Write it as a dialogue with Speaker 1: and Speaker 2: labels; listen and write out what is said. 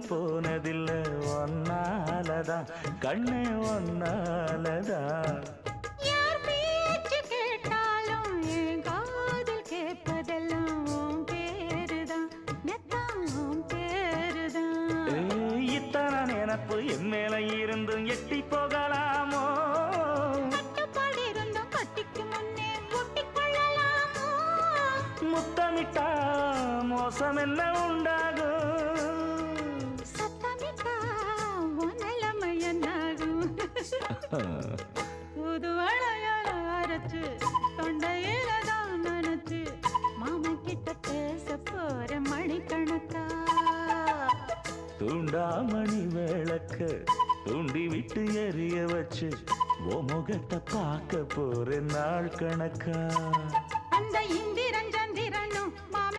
Speaker 1: போனதில்ல ஒன்னாலதான் கண்ணே ஒன்னாலதான்
Speaker 2: யார் பேச்சு கேட்டாலும் என் காதில் கேட்பதெல்லாம் உன் பேருதான் நெத்தான் உன் பேருதான்
Speaker 1: இத்தனை நினப்பு என் மேல இருந்தும் எட்டி போகலாமோ
Speaker 2: கட்டுப்பாடு இருந்தும் கட்டிக்கு முன்னே ஒட்டிக் கொள்ளலாமோ
Speaker 1: முத்தமிட்டா மோசம் என்ன உண்டாகும்
Speaker 2: சத்தமிட்டா உன் நிலைமை என்னாகும் புது வளையல் அரைச்சு தொண்டையில தான் நினைச்சு மாமன் கிட்ட பேச போற மணிக்கணக்கா
Speaker 1: தூண்டாமணி விளக்க தூண்டி விட்டு எரிய வச்சு ஓ முகத்தை பார்க்க போற நாள் கணக்கா